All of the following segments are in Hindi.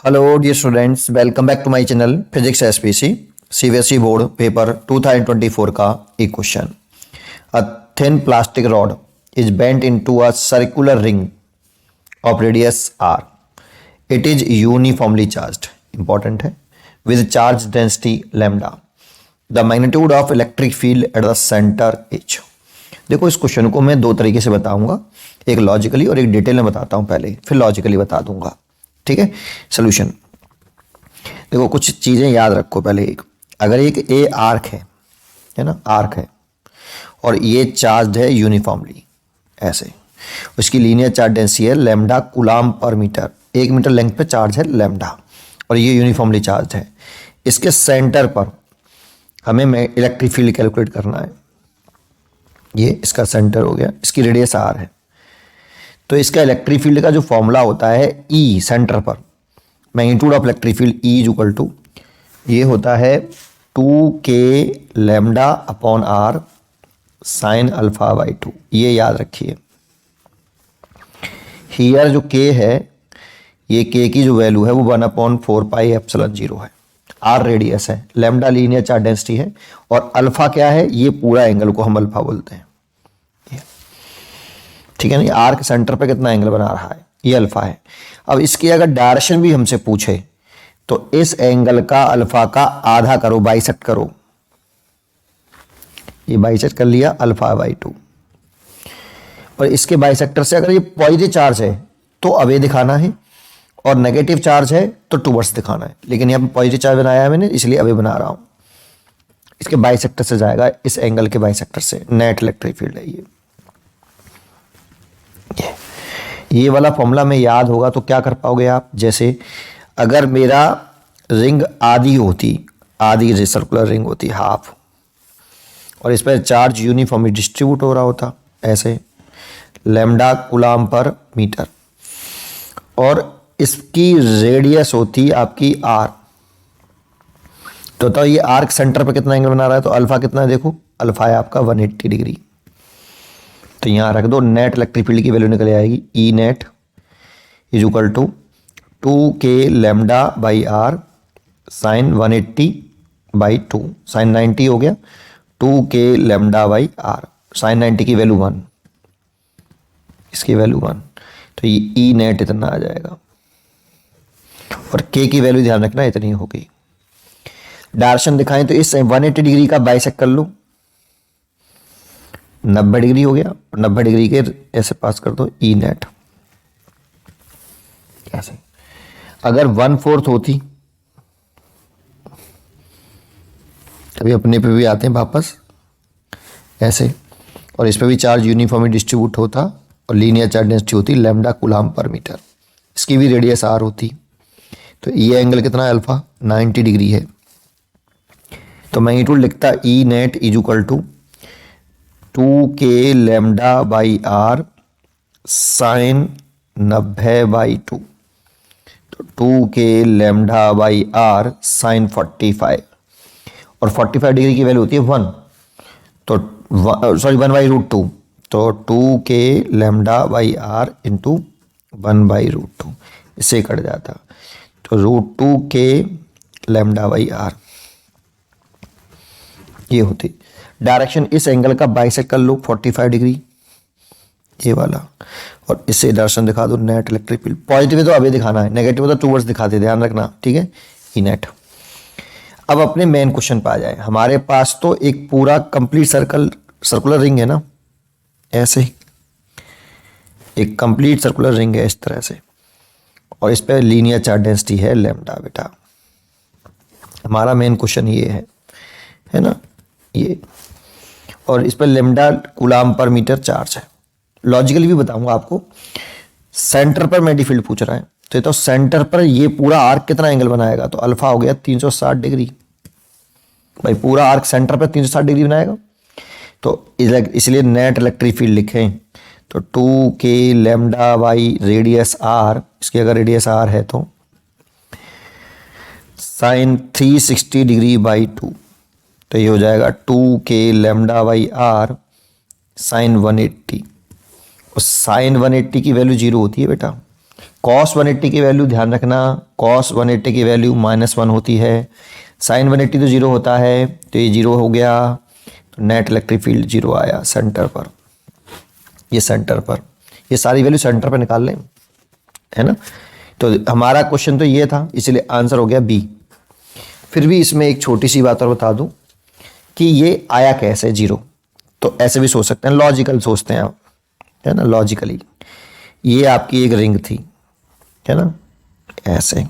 Hello dear students, welcome back to my channel Physics SPC CBSE board paper 2024 का एक question. A thin plastic rod is bent into a circular ring of radius r. It is uniformly charged, important है, with charge density lambda. The magnitude of electric field at the center H. देखो इस क्वेश्चन को मैं दो तरीके से बताऊंगा, एक लॉजिकली और एक डिटेल में बताता हूं पहले, फिर लॉजिकली बता दूंगा। ठीक है। सोल्यूशन देखो, कुछ चीजें याद रखो पहले। अगर एक ए आर्क है ना, आर्क है और ये चार्ज है यूनिफॉर्मली ऐसे, उसकी लीनियर चार्ज डेंसिटी है लैम्डा कूलाम पर मीटर, 1 मीटर लेंथ पे चार्ज है लैम्डा और ये यूनिफॉर्मली चार्ज है। इसके सेंटर पर हमें इलेक्ट्रिक फील्ड कैलकुलेट करना है। ये इसका सेंटर हो गया, इसकी रेडियस आर है, तो इसका इलेक्ट्रिक फील्ड का जो फॉर्मूला होता है ई, सेंटर पर magnitude of electric field E is equal to, ये होता है 2k lambda upon R sine alpha by 2। ये याद रखिए। हियर जो k है, ये k की जो वैल्यू है वो 1/4 पाई एप्सिलॉन 0 है। आर रेडियस है, लैम्डा लीनियर चार्ज डेंसिटी है और अल्फा क्या है, ये पूरा एंगल को हम अल्फा बोलते हैं। ठीक है ना, आर्क सेंटर पे कितना एंगल बना रहा है, ये अल्फा है। अब इसकी अगर डायरेक्शन भी हमसे पूछे तो इस एंगल का अल्फा का आधा करो, बाइसेक्ट करो। ये बाइसेक्ट कर लिया अल्फा बाई 2। और इसके बाइसेक्टर से अगर ये पॉजिटिव चार्ज है तो अवे दिखाना है और नेगेटिव चार्ज है तो टूवर्ड्स दिखाना है, लेकिन यहाँ पे पॉजिटिव चार्ज बनाया है मैंने, इसलिए अवे बना रहा हूं। इसके बाइसेक्टर से जाएगा, इस एंगल के बाइसेक्टर से नेट इलेक्ट्रिक फील्ड है ये वाला फॉर्मूला में याद होगा तो क्या कर पाओगे आप। जैसे अगर मेरा रिंग आधी सर्कुलर रिंग होती हाफ, और इस पर चार्ज यूनिफॉर्मली डिस्ट्रीब्यूट हो रहा होता ऐसे लैम्डा कूलाम पर मीटर, और इसकी रेडियस होती आपकी आर, तो ये आर्क सेंटर पर कितना एंगल बना रहा है, तो अल्फा कितना है, देखो अल्फा है आपका 180 डिग्री। तो यहां रख दो, नेट इलेक्ट्रिक फील्ड की वैल्यू निकल आएगी E net is equal to 2k lambda by r sine 180 by 2, sine 90 हो गया, 2k lambda by r sine 90 की वैल्यू 1, इसकी वैल्यू 1, तो ये ई नेट इतना आ जाएगा। और k की वैल्यू ध्यान रखना इतनी होगी। डायरेक्शन दिखाएं तो इस 180 डिग्री का बाइसेक्ट कर लो, 90 डिग्री हो गया, 90 डिग्री के ऐसे पास कर दो ई नेट ऐसे। अगर 1/4 होती, कभी अपने पे भी आते हैं वापस ऐसे, और इस पे भी चार्ज यूनिफॉर्मली डिस्ट्रीब्यूट होता और लीनियर चार्ज डेंसिटी होती लैम्डा कूलाम पर मीटर, इसकी भी रेडियस आर होती, तो ये एंगल कितना है अल्फा 90 डिग्री है। तो मैग्नीट्यूड लिखता E net is equal to 2k lambda by r sine 90 by 2, तो 2k lambda by r sign 45, और 45 डिग्री की वैल्यू होती है 1, तो 1/√2, तो 2k lambda by are into 1/√2, इससे कट जाता, तो √2k लैम्डा बाई आर ये होती। डायरेक्शन इस एंगल का बाइसेक्ट कर लो 45 डिग्री ये वाला, और इससे डायरेक्शन दिखा दो नेट इलेक्ट्रिक फील्ड। पॉजिटिव है तो अभी दिखाना है, नेगेटिव है तो टूवर्ड्स दिखाते, ध्यान रखना। ठीक है, ई नेट। अब अपने मेन क्वेश्चन पे आ जाए। हमारे पास तो एक पूरा कंप्लीट सर्कुलर रिंग है ना, ऐसे एक कंप्लीट सर्कुलर रिंग है इस तरह से, और इस पर लीनियर चार्ज डेंसिटी है लैम्डा। बेटा हमारा मेन क्वेश्चन ये है ना, ये, और इस पर लैम्डा कूलाम पर मीटर चार्ज है। लॉजिकली भी बताऊंगा आपको। सेंटर पर मेडी फील्ड पूछ रहा है, तो सेंटर पर ये पूरा आर्क कितना एंगल बनाएगा, तो अल्फा हो गया 360 डिग्री। भाई पूरा आर्क सेंटर पर 360 डिग्री बनाएगा, तो इसलिए नेट इलेक्ट्रिक फील्ड लिखें तो 2k lambda by radius are, इसकी अगर रेडियस आर है तो साइन 360 डिग्री बाई 2, तो ये हो जाएगा 2k lambda by r sine 180, और साइन 180 की वैल्यू 0 होती है बेटा, cos 180 की वैल्यू ध्यान रखना, cos 180 की वैल्यू -1 होती है, sin 180 तो 0 होता है, तो ये 0 हो गया, तो नेट इलेक्ट्रिक फील्ड 0 आया सेंटर पर, ये सेंटर पर, ये सारी वैल्यू सेंटर पर निकाल लें, है ना। तो हमारा क्वेश्चन तो ये था, इसलिए आंसर हो गया बी। फिर भी इसमें एक छोटी सी बात और बता दूं कि ये आया कैसे 0, तो ऐसे भी सोच सकते हैं, लॉजिकल सोचते हैं आप, है ना, लॉजिकली। ये आपकी एक रिंग थी, है ना, ऐसे,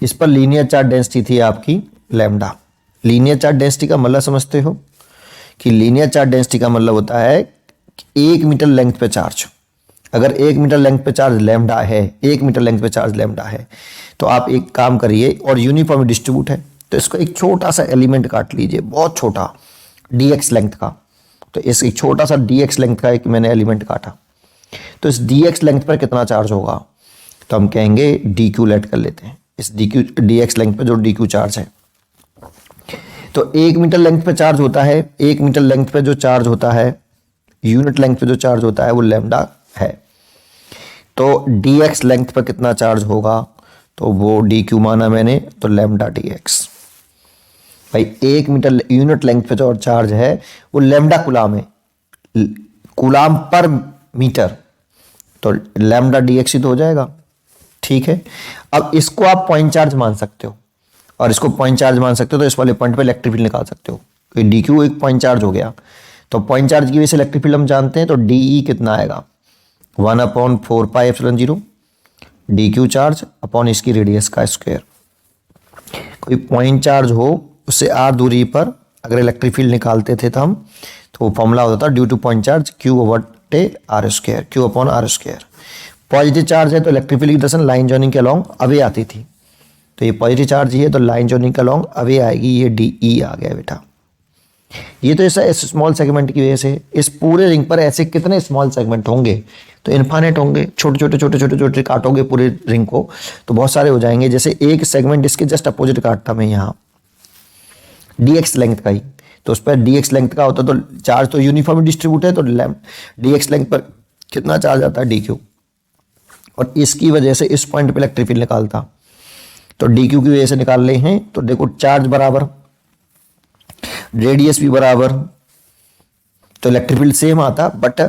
इस पर लीनियर चार्ज डेंसिटी थी आपकी लैम्डा। लीनियर चार्ज डेंसिटी का मतलब समझते हो कि लीनियर चार्ज डेंसिटी का मतलब होता है कि 1 मीटर लेंथ पे चार्ज, अगर 1 मीटर लेंथ पे चार्ज लैम्डा है, 1 मीटर लेंथ पे चार्ज लैम्डा है, तो आप एक काम करिए, और यूनिफॉर्म डिस्ट्रीब्यूट है, तो इसको एक छोटा सा एलिमेंट काट लीजिए, बहुत छोटा, dx लेंथ का। तो इस एक छोटा सा dx लेंथ का एक मैंने एलिमेंट काटा, तो इस dx लेंथ पर कितना चार्ज होगा, तो हम कहेंगे dq लेट कर लेते हैं, इस dx लेंथ पर जो dq चार्ज है। तो 1 मीटर लेंथ पे चार्ज होता है, 1 मीटर लेंथ पे जो चार्ज होता है, यूनिट लेंथ पे जो चार्ज होता है वो लैम्डा है। तो dx लेंथ पर कितना चार्ज होगा, तो वो dq माना मैंने, तो लैम्डा dx। भाई 1 मीटर यूनिट लेंथ पे जो चार्ज है वो लैम्डा कूलाम है, कूलाम पर मीटर, तो लैम्डा dx ही तो हो जाएगा, ठीक है। अब इसको आप पॉइंट चार्ज मान सकते हो, और इसको पॉइंट चार्ज मान सकते हो, तो इस वाले पॉइंट पे इलेक्ट्रिक फील्ड निकाल सकते हो, तो dq एक पॉइंट चार्ज हो गया, तो पॉइंट चार्ज की वजह से इलेक्ट्रिक फील्ड हम जानते हैं, तो de कितना आएगा, 1/4πε0 dq चार्ज अपॉन इसकी रेडियस का स्क्वायर। कोई पॉइंट चार्ज हो, उससे r दूरी पर अगर इलेक्ट्रिक फील्ड निकालते थे तो हम, तो वो फॉर्मूला होता था due two point charge q/r², q/r²। Positive charge है तो इलेक्ट्रिक फील्ड की डायरेक्शन लाइन जॉइनिंग के अलोंग अवे आती थी, तो ये पॉजिटिव चार्ज ही है, तो लाइन जॉइनिंग के अलोंग अवे आएगी, ये de आ गया बेटा। ये तो ऐसा इस स्मॉल सेगमेंट की वजह से, इस पूरे रिंग पर ऐसे कितने स्मॉल सेगमेंट होंगे, तो इनफाइनाइट होंगे, छोटे छोटे छोटे छोटे छोटे काटोगे पूरे रिंग को तो बहुत सारे हो जाएंगे। जैसे एक सेगमेंट इसके जस्ट अपोजिट काटता मैं यहाँ dx लेंथ का ही, तो उस पर dx लेंथ का होता, तो चार्ज तो यूनिफॉर्म डिस्ट्रीब्यूट है, तो dx लेंथ पर कितना चार्ज आता है dq, और इसकी वजह से इस पॉइंट पे इलेक्ट्रिक फील्ड निकालता, तो dq की वजह से निकाल रहे हैं, तो देखो चार्ज बराबर, रेडियस भी बराबर, तो इलेक्ट्रिक फील्ड सेम आता, बट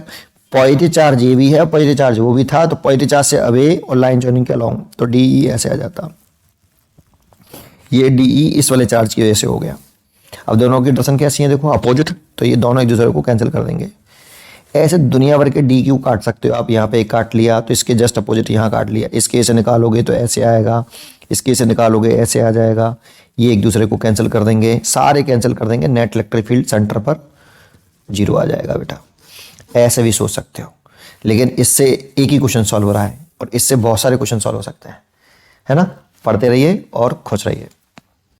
पॉजिटिव चार्ज ये भी है, पॉजिटिव चार्ज वो भी था, तो पॉजिटिव चार्ज से अवे और लाइन जॉइनिंग के अलोंग, तो de ऐसे आ जाता, ये de इस वाले चार्ज की वजह से हो गया। अब दोनों की डायरेक्शन कैसी है देखो, अपोजिट, तो ये दोनों एक दूसरे को कैंसिल कर देंगे। ऐसे दुनिया भर के dq काट सकते हो आप, यहाँ पे एक काट लिया तो इसके जस्ट अपोजिट यहाँ काट लिया, इसके से निकालोगे तो ऐसे आएगा, इसके से निकालोगे ऐसे आ जाएगा, ये एक दूसरे को कैंसिल कर देंगे, सारे कैंसिल कर देंगे, नेट इलेक्ट्रिक फील्ड सेंटर पर 0 आ जाएगा बेटा। ऐसे भी सोच सकते हो, लेकिन इससे एक ही क्वेश्चन सॉल्व हो रहा है, और इससे बहुत सारे क्वेश्चन सॉल्व हो सकते हैं, है ना। पढ़ते रहिए और खुश रहिए।